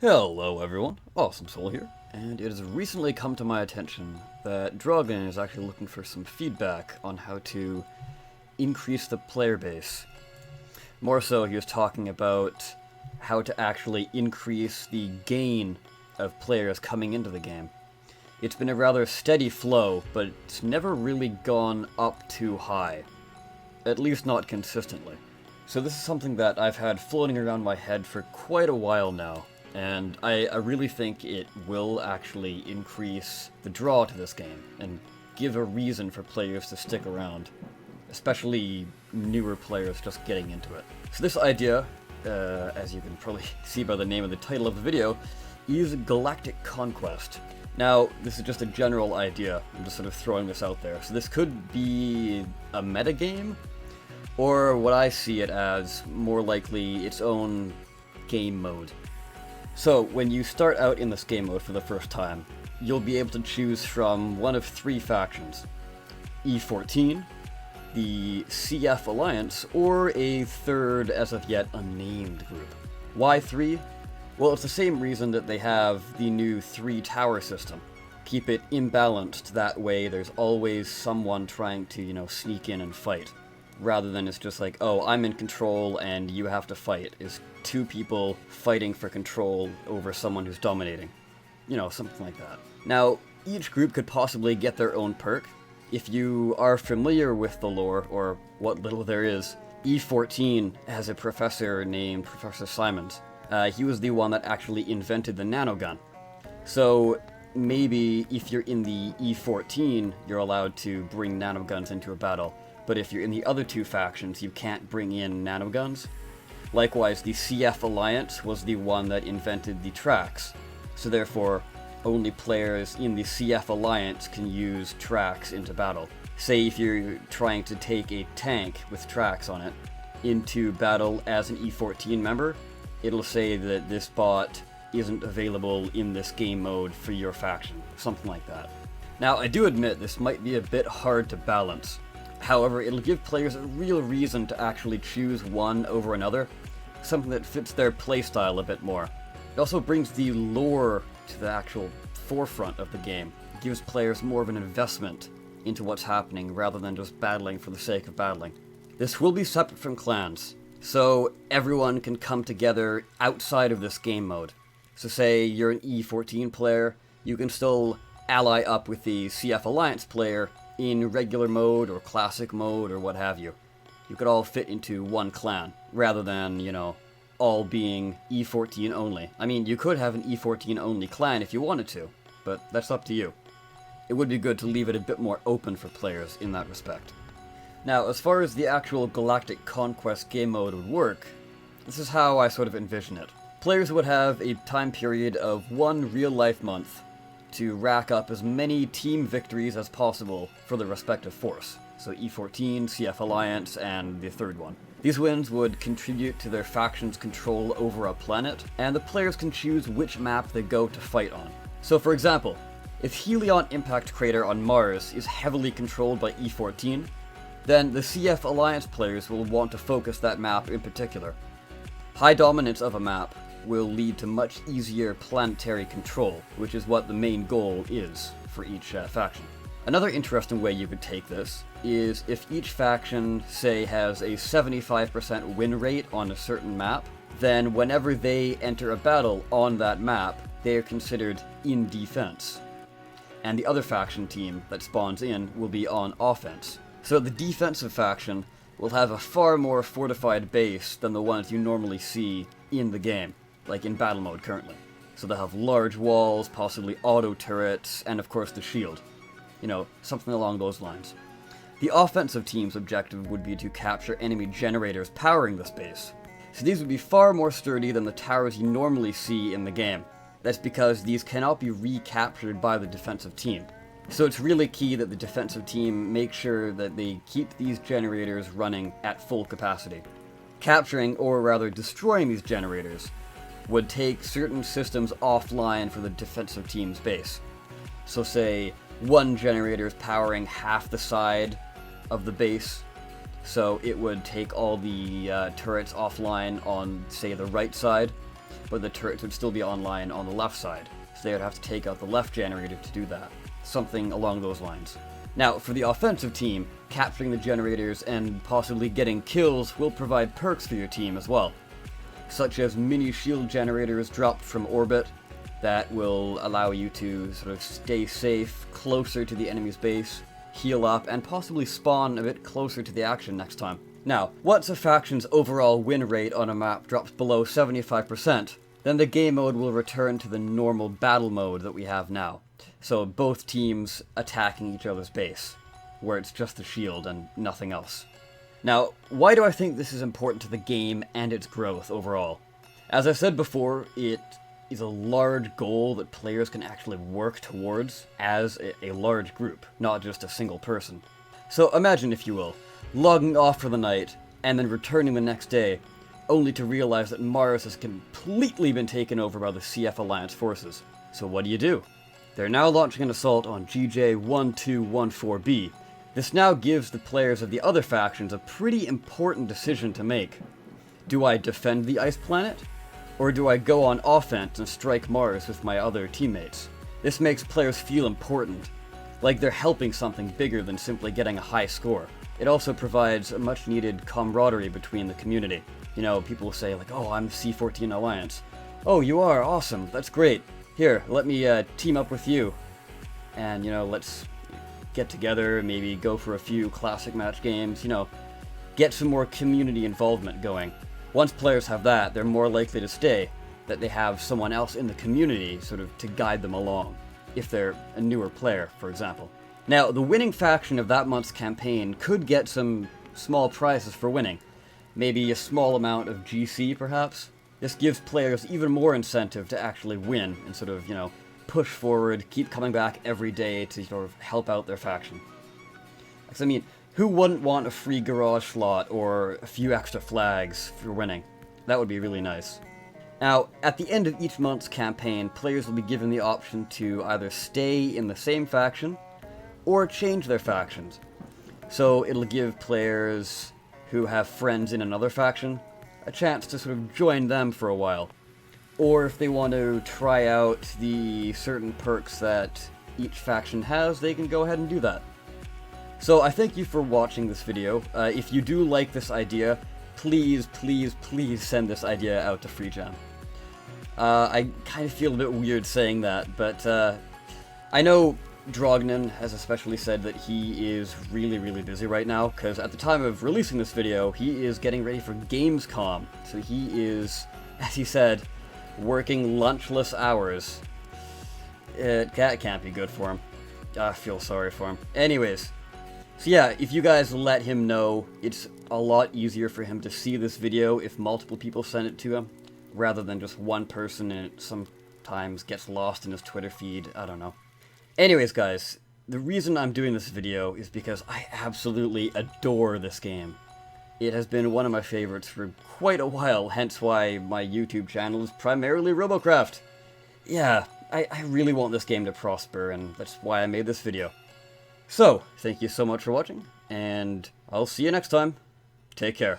Hello everyone, Awesome Soul here, and it has recently come to my attention that Dragon is actually looking for some feedback on how to increase the player base. More so, he was talking about how to actually increase the gain of players coming into the game. It's been a rather steady flow, but it's never really gone up too high. At least not consistently. So this is something that I've had floating around my head for quite a while now. And I really think it will actually increase the draw to this game, and give a reason for players to stick around, especially newer players just getting into it. So this idea, as you can probably see by the name of the title of the video, is Galactic Conquest. Now, this is just a general idea, I'm just sort of throwing this out there. So this could be a metagame, or what I see it as, more likely its own game mode. So, when you start out in this game mode for the first time, you'll be able to choose from one of three factions. E14, the CF Alliance, or a third, as of yet, unnamed group. Why 3? Well, it's the same reason that they have the new 3-tower system. Keep it imbalanced, that way there's always someone trying to, sneak in and fight. Rather than it's just like, oh, I'm in control and you have to fight. Is two people fighting for control over someone who's dominating. Something like that. Now, each group could possibly get their own perk. If you are familiar with the lore, or what little there is, E14 has a professor named Professor Simons. He was the one that actually invented the nanogun. So, maybe if you're in the E14, you're allowed to bring nanoguns into a battle. But if you're in the other two factions, you can't bring in nanoguns. Likewise, the CF Alliance was the one that invented the tracks, so therefore, only players in the CF Alliance can use tracks into battle. Say if you're trying to take a tank with tracks on it into battle as an E14 member, it'll say that this bot isn't available in this game mode for your faction, something like that. Now, I do admit this might be a bit hard to balance. However, it'll give players a real reason to actually choose one over another, something that fits their playstyle a bit more. It also brings the lore to the actual forefront of the game. It gives players more of an investment into what's happening rather than just battling for the sake of battling. This will be separate from clans, so everyone can come together outside of this game mode. So say you're an E14 player, you can still ally up with the CF Alliance player in regular mode or classic mode or what have you. You could all fit into one clan, rather than, all being E14 only. I mean, you could have an E14 only clan if you wanted to, but that's up to you. It would be good to leave it a bit more open for players in that respect. Now, as far as the actual Galactic Conquest game mode would work, this is how I sort of envision it. Players would have a time period of one real-life month to rack up as many team victories as possible for the respective force. So E14, CF Alliance, and the third one. These wins would contribute to their faction's control over a planet, and the players can choose which map they go to fight on. So for example, if Helion Impact Crater on Mars is heavily controlled by E14, then the CF Alliance players will want to focus that map in particular. High dominance of a map will lead to much easier planetary control, which is what the main goal is for each faction. Another interesting way you could take this is if each faction, say, has a 75% win rate on a certain map, then whenever they enter a battle on that map, they are considered in defense. And the other faction team that spawns in will be on offense. So the defensive faction will have a far more fortified base than the ones you normally see in the game, like in battle mode currently. So they'll have large walls, possibly auto turrets, and of course the shield. Something along those lines. The offensive team's objective would be to capture enemy generators powering this base. So these would be far more sturdy than the towers you normally see in the game. That's because these cannot be recaptured by the defensive team. So it's really key that the defensive team make sure that they keep these generators running at full capacity. Capturing, or rather destroying these generators, would take certain systems offline for the defensive team's base. So say one generator is powering half the side of the base, so it would take all the turrets offline on, say, the right side, but the turrets would still be online on the left side, so they would have to take out the left generator to do that. Something along those lines. Now, for the offensive team, capturing the generators and possibly getting kills will provide perks for your team as well, such as mini shield generators dropped from orbit that will allow you to sort of stay safe closer to the enemy's base, heal up, and possibly spawn a bit closer to the action next time. Now, once a faction's overall win rate on a map drops below 75%, then the game mode will return to the normal battle mode that we have now. So both teams attacking each other's base, where it's just the shield and nothing else. Now, why do I think this is important to the game and its growth overall? As I said before, it is a large goal that players can actually work towards as a large group, not just a single person. So imagine, if you will, logging off for the night and then returning the next day, only to realize that Mars has completely been taken over by the CF Alliance forces. So what do? They're now launching an assault on GJ1214B. This now gives the players of the other factions a pretty important decision to make. Do I defend the ice planet? Or do I go on offense and strike Mars with my other teammates? This makes players feel important, like they're helping something bigger than simply getting a high score. It also provides a much needed camaraderie between the community. You know, people will say like, oh, I'm C14 Alliance. Oh, you are? Awesome, that's great. Here, let me team up with you. And, you know, let's get together, maybe go for a few classic match games, you know, get some more community involvement going. Once players have that, they're more likely to stay, that they have someone else in the community sort of to guide them along, if they're a newer player, for example. Now, the winning faction of that month's campaign could get some small prizes for winning. Maybe a small amount of GC, perhaps? This gives players even more incentive to actually win and sort of, you know, push forward, keep coming back every day to sort of help out their faction. Because, I mean, who wouldn't want a free garage slot or a few extra flags for winning? That would be really nice. Now, at the end of each month's campaign, players will be given the option to either stay in the same faction or change their factions. So it'll give players who have friends in another faction a chance to sort of join them for a while. Or if they want to try out the certain perks that each faction has, they can go ahead and do that. So I thank you for watching this video. If you do like this idea, please, please, please send this idea out to FreeJam. I kind of feel a bit weird saying that, but I know Drognin has especially said that he is really, really busy right now, because at the time of releasing this video, he is getting ready for Gamescom. So he is, as he said, working lunchless hours. That can't be good for him. I feel sorry for him. Anyways, so yeah, if you guys let him know, it's a lot easier for him to see this video if multiple people send it to him, rather than just one person and it sometimes gets lost in his Twitter feed. I don't know. Anyways, guys, the reason I'm doing this video is because I absolutely adore this game. It has been one of my favorites for quite a while, hence why my YouTube channel is primarily Robocraft. Yeah, I really want this game to prosper, and that's why I made this video. So, thank you so much for watching, and I'll see you next time. Take care.